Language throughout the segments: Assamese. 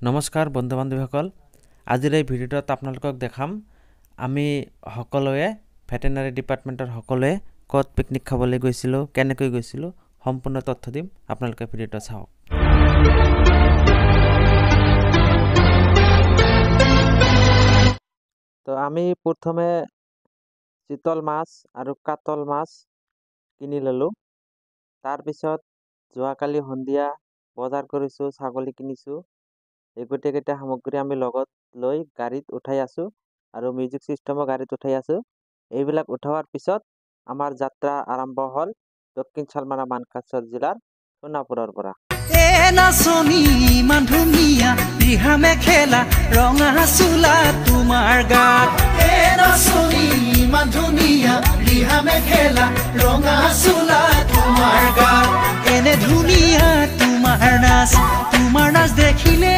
নমস্কাৰ বন্ধু বান্ধৱীসকল, আজিৰ এই ভিডিঅ'টোত আপোনালোকক দেখাম আমি সকলোৱে ভেটেনাৰী ডিপাৰ্টমেণ্টৰ সকলোৱে ক'ত পিকনিক খাবলৈ গৈছিলোঁ, কেনেকৈ গৈছিলোঁ, সম্পূৰ্ণ তথ্য দিম। আপোনালোকে ভিডিঅ'টো চাওক। তো আমি প্ৰথমে চিতল মাছ আৰু কাতল মাছ কিনি ল'লোঁ। তাৰপিছত যোৱাকালি সন্ধিয়া বজাৰ কৰিছোঁ, ছাগলী কিনিছোঁ। এই গোটেইকেইটা সামগ্ৰী আমি লগত লৈ গাড়ীত উঠাই আছোঁ আৰু মিউজিক ছিষ্টেমো গাড়ীত উঠাই আছোঁ। এইবিলাক উঠোৱাৰ পিছত আমাৰ যাত্ৰা আৰম্ভ হ'ল দক্ষিণ শালমাৰা মানকাছাৰ জিলাৰ সোণাপুৰৰ পৰা। নাচনী ইমান ধুনীয়া ৰিহা মেখেলা ৰঙা চোলা তোমাৰ গাত, নাচনী ইমান ধুনীয়া ৰিহা মেখেলা ৰঙা চোলা তোমাৰ গাত, এনে ধুনীয়া তোমাৰ নাচ দেখিলে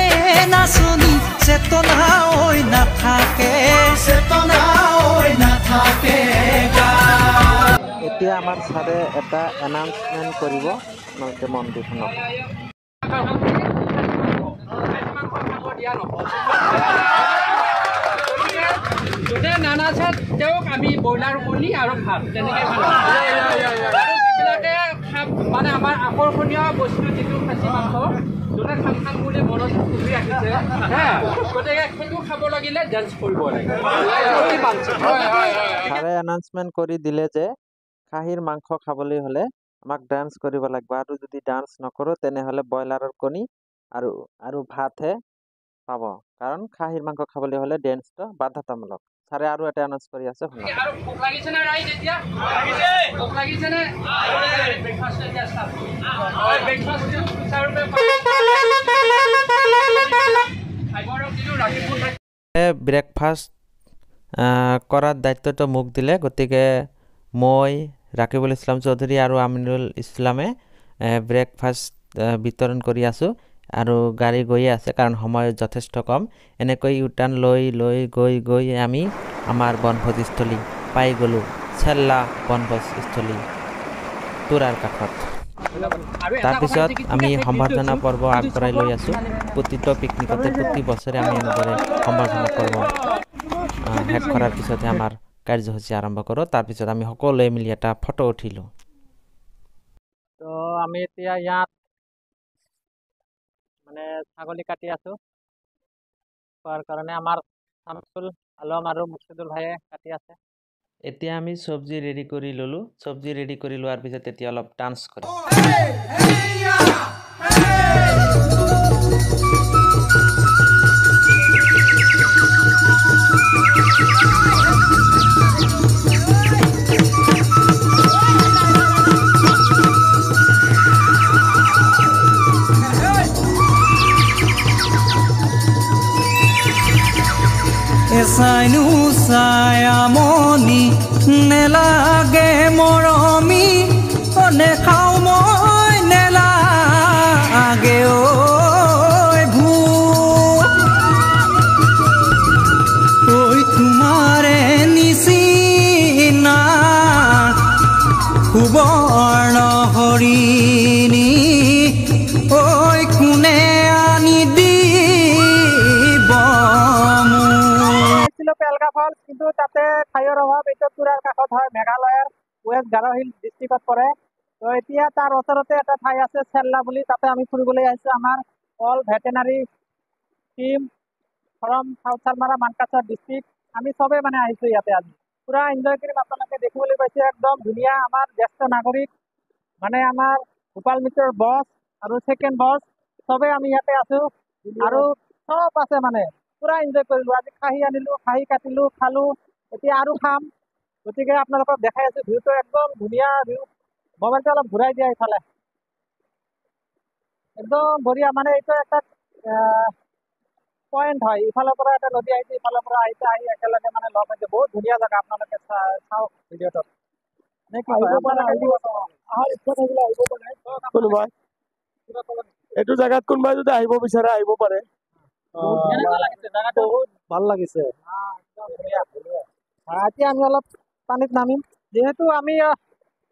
নাচনী চেতনা ঐ নাথাকে, চেতনা ঐ নাথাকে গাত। এতিয়া আমাৰ ছাৰে এটা এনাউন্সমেণ্ট কৰিব, আপোনালোকে মন দি শুনক। যোনে নানাচে তেওঁক আমি ব্ৰইলাৰ কণী আৰু ভাত তেনেকৈ যিবিলাকে মানে আমাৰ আকৰ্ষণীয় বস্তু যিটো খাচী মাংস যোনে খাম বুলি মনত পুহি ৰাখিছে, গতিকে সেইটো খাব লাগিলে ডান্স কৰিব লাগে। ছাৰে এনাউন্সমেণ্ট কৰি দিলে যে খাহীৰ মাংস খাবলৈ হ'লে আমাক ডান্স কৰিব লাগিব, আৰু যদি ডান্স নকৰোঁ তেনেহ'লে ব্ৰইলাৰৰ কণী আৰু ভাতহে পাব, কাৰণ খাহীৰ মাংস খাবলৈ হ'লে ডেন্সটো বাধ্যতামূলক। ছাৰে আৰু এটা এনাউন্স কৰি আছে, শুনক। আৰু ভোক লাগিছেনে ৰাইজ? এতিয়া ভোক লাগিছেনে? ব্ৰেকফাষ্ট এতিয়া ষ্টাৰ্ট ব্ৰেকফাষ্ট কৰাৰ দায়িত্বটো মোক দিলে, গতিকে মই ৰাকিবুল ইছলাম চৌধুৰী আৰু আমিনুল ইছলামে ব্ৰেকফাষ্ট বিতৰণ কৰি আছোঁ, আৰু গাড়ী গৈয়ে আছে কাৰণ সময় যথেষ্ট কম। এনেকৈ ইউটাৰ্ণ গৈ আমি আমাৰ বনভোজস্থলী পাই গ'লোঁ, চেল্লা বনভোজস্থলী তুৰাৰ কাষত। তাৰপিছত আমি সম্বৰ্ধনা পৰ্ব আগবঢ়াই লৈ আছোঁ। প্ৰতিটো পিকনিকতে প্ৰতি বছৰে আমি এনেদৰে সম্বৰ্ধনা পৰ্ব শেষ কৰাৰ পিছতহে আমাৰ কাৰ্যসূচী আৰম্ভ কৰোঁ। তাৰপিছত আমি সকলোৱে মিলি এটা ফটো উঠিলোঁ। তো আমি এতিয়া ইয়াত মানে ছাগলী কাটি আছোঁ, খোৱাৰ কাৰণে আমাৰ শামছুল আলম আৰু মুৰ্ছিদুল ভাইয়ে কাটি আছে। এতিয়া আমি চব্জি ৰেডি কৰি ল'লোঁ। চব্জি ৰেডি কৰি লোৱাৰ পিছত এতিয়া অলপ ডান্স কৰিম। এচাইনো চায়ামনি নেলাগে মৰমি, নেখাওঁ মই নেলাগে ঐ ভূত, ঐ তোমাৰে নিচিনা সুবৰ্ণ হৰিণী, ঐ কোনে আনি দিব পেলগা ফলছ, কিন্তু তাতে ঠাইৰ অভাৱ। এইটো তুৰাৰ কাষত হয়, মেঘালয়ৰ ৱেষ্ট গাৰো হিল ডিষ্ট্ৰিক্টত পৰে। তো এতিয়া তাৰ ওচৰতে এটা ঠাই আছে চেল্লা বুলি, তাতে আমি ফুৰিবলৈ আহিছোঁ। আমাৰ all veterinary team from south Salmara Mankachar district, আমি চবেই মানে আহিছোঁ ইয়াতে আজি। পুৰা এনজয় কৰিম। আপোনালোকে দেখিবলৈ পাইছে একদম ধুনীয়া। আমাৰ জ্যেষ্ঠ নাগৰিক মানে আমাৰ গোপাল মিত্ৰৰ বছ আৰু ছেকেণ্ড বছ চবেই আমি ইয়াতে আছোঁ, আৰু চব আছে মানে পুৰা এনজয় কৰিলোঁ। আজি খাহী আনিলোঁ, খাহী কাটিলোঁ, খালোঁ, এতিয়া আৰু খাম। গতিকে আপোনালোকক দেখাই আছোঁ ভিউটো একদম ধুনীয়া ভিউ। মোবাইলটো অলপ ঘূৰাই দিয়া ইফালে, একদম বঢ়িয়া। মানে এইটো এটা পইণ্ট হয়, ইফালৰ পৰা এটা নদী আহিছে, ইফালৰ পৰা আহিছে, আহি একেলগে মানে লগ হৈছে। বহুত ধুনীয়া জেগা, আপোনালোকে চাওক ভিডিঅ'টোত। এইটো জেগাত কোনোবাই যদি আহিব বিচাৰে আহিব পাৰে। বহুত ভাল লাগিছে। এতিয়া আমি অলপ পানীত নামিম, যিহেতু আমি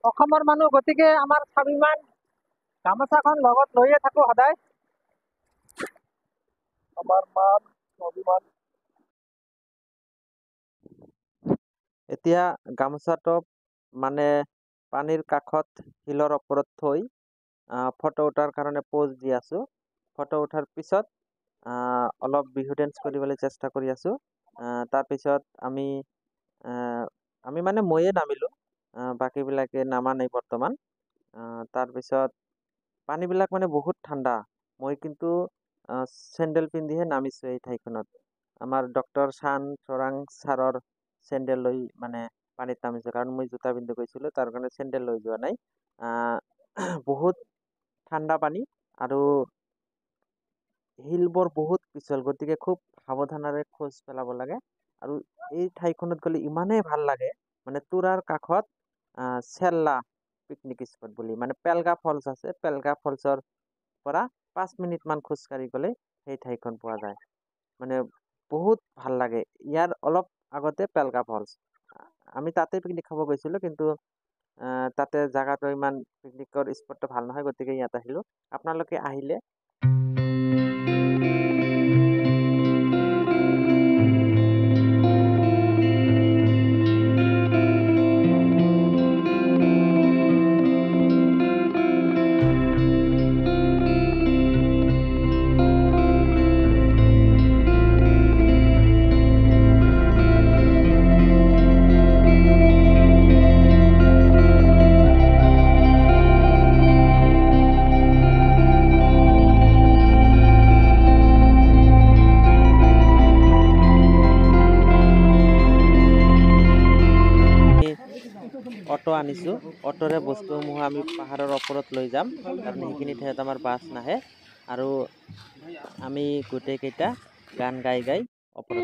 অসমৰ মানুহ, গতিকে আমাৰ স্বাভিমান গামোচাখন লগত লৈয়ে থাকোঁ সদায়। আমাৰ মান অভিমান। এতিয়া গামোচাটো মানে পানীৰ কাষত শিলৰ ওপৰত থৈ ফটো উঠাৰ কাৰণে প'জ দি আছোঁ। ফটো উঠাৰ পিছত অলপ বিহু ডেন্স কৰিবলৈ চেষ্টা কৰি আছোঁ। তাৰপিছত আমি মানে ময়ে নামিলোঁ, বাকীবিলাকে নামা নাই বৰ্তমান। তাৰপিছত পানীবিলাক মানে বহুত ঠাণ্ডা। মই কিন্তু চেণ্ডেল পিন্ধিহে নামিছোঁ এই ঠাইখনত। আমাৰ ডক্টৰ চান চৰাং ছাৰৰ চেণ্ডেল লৈ মানে পানীত নামিছোঁ, কাৰণ মই জোতা পিন্ধি গৈছিলোঁ, তাৰ কাৰণে চেণ্ডেল লৈ যোৱা নাই। বহুত ঠাণ্ডা পানী আৰু শিলবোৰ বহুত পিছল, গতিকে খুব সাৱধানেৰে খোজ পেলাব লাগে। আৰু এই ঠাইখনত গ'লে ইমানেই ভাল লাগে, মানে তুৰাৰ কাষত চেল্লা পিকনিক স্পট বুলি, মানে পেলগা ফলছ আছে, পেলগা ফলছৰ পৰা 5 মিনিটমান খোজকাঢ়ি গ'লে সেই ঠাইখন পোৱা যায়। মানে বহুত ভাল লাগে। ইয়াৰ অলপ আগতে পেলগা ফলছ, আমি তাতে পিকনিক খাব গৈছিলোঁ, কিন্তু তাতে জেগাটো ইমান পিকনিকৰ স্পটটো ভাল নহয়, গতিকে ইয়াত আহিলোঁ। আপোনালোকে আহিলে অটো আনিছোঁ। অটোৰে বস্তুসমূহ আমি পাহাৰৰ ওপৰত লৈ যাম, কাৰণ সেইখিনি ঠাইত আমাৰ বাছ নাহে। আৰু আমি গোটেইকেইটা গান গাই গাই ওপৰত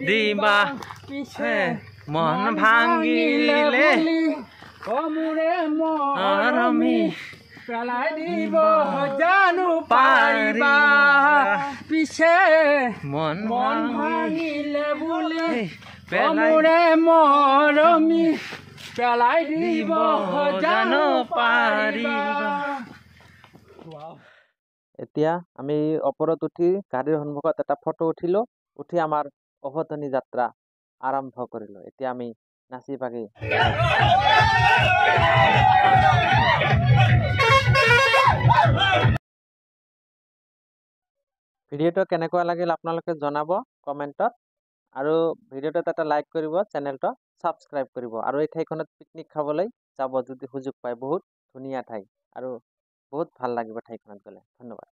দিবা মন ভাঙিলে মৰমি পেলাই দিব জানো পাৰিবা, পিছে মন ভাঙিলে বুলি মোৰে মৰমি পেলাই দিব জানো পাৰিবা। এতিয়া আমি ওপৰত উঠি গাড়ীৰ সন্মুখত এটা ফটো উঠিলোঁ, উঠি আমাৰ অভতনী যাত্ৰা আৰম্ভ কৰিলোঁ। এতিয়া আমি নাচি বাগি ভিডিঅ'টো কেনেকুৱা লাগিল আপোনালোকে জনাব কমেণ্টত, আৰু ভিডিঅ'টোত এটা লাইক কৰিব, চেনেলটো ছাবস্ক্ৰাইব কৰিব, আৰু এই ঠাইখনত পিকনিক খাবলৈ যাব যদি সুযোগ পায়। বহুত ধুনীয়া ঠাই আৰু বহুত ভাল লাগিব ঠাইখনত গ'লে। ধন্যবাদ।